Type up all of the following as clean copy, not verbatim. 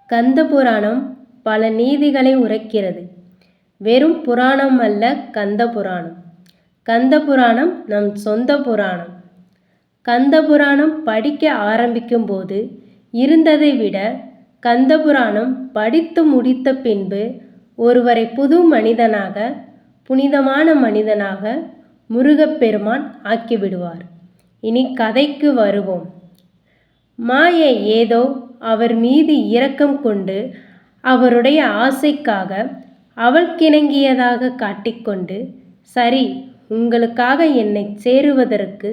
கந்த புராணம் பல நீதிகளை உரைக்கிறது. வெறும் புராணம் அல்ல கந்த புராணம். கந்த புராணம் நம் சொந்த புராணம். கந்த புராணம் படிக்க ஆரம்பிக்கும் போது இருந்ததை விட கந்த புராணம் படித்து முடித்த பின்பு ஒருவரை புது மனிதனாக, புனிதமான மனிதனாக முருகப்பெருமான் ஆக்கிவிடுவார். இனி கதைக்கு வருவோம். மாயை ஏதோ அவர் மீது இரக்கம் கொண்டு அவருடைய ஆசைக்காக அவள்கிணங்கியதாக காட்டிக்கொண்டு, சரி, உங்களுக்காக என்னை சேருவதற்கு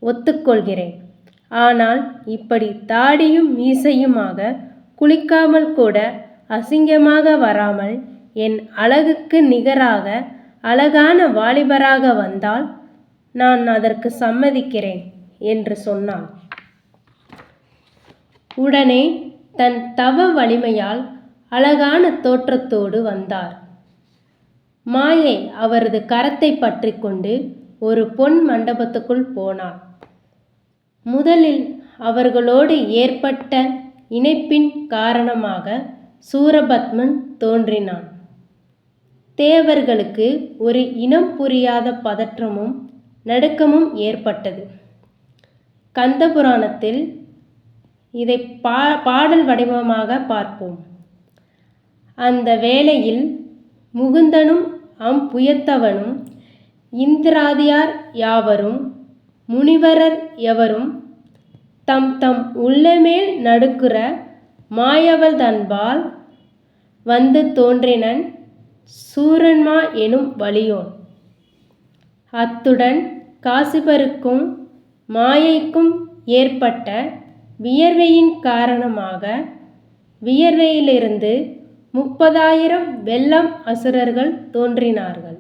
ஒத்துக்கொள்கிறேன். ஆனால் இப்படி தாடியும் மீசையுமாக குளிக்காமல் கூட அசிங்கமாக வராமல் என் அழகுக்கு நிகராக அழகான வாலிபராக வந்தால் நான் அதற்கு சம்மதிக்கிறேன் என்று சொன்னாள். உடனே தன் தவ வலிமையால் அழகான தோற்றத்தோடு வந்தார். மாயை அவரது கரத்தை பற்றி கொண்டு ஒரு பொன் மண்டபத்துக்குள் போனார். முதலில் அவர்களோடு ஏற்பட்ட இணைப்பின் காரணமாக சூரபத்மன் தோன்றினான். தேவர்களுக்கு ஒரு இனம் புரியாத பதற்றமும் நடுக்கமும் ஏற்பட்டது. கந்த புராணத்தில் இதை பாடல் வடிவமாக பார்ப்போம். அந்த வேளையில் முகுந்தனும் அம்புயத்தவனும் இந்திராதியார் யாவரும் முனிவரர் எவரும் தம் தம் உள்ளமேல் நடுக்குற மாயவள் தன்பால் வந்து தோன்றினன் சூரன்மா எனும் வலியோன். அத்துடன் காசிபருக்கும் மாயைக்கும் ஏற்பட்ட வியர்வையின் காரணமாக வியர்வையிலிருந்து 30,000 வெள்ளம் அசுரர்கள் தோன்றினார்கள்.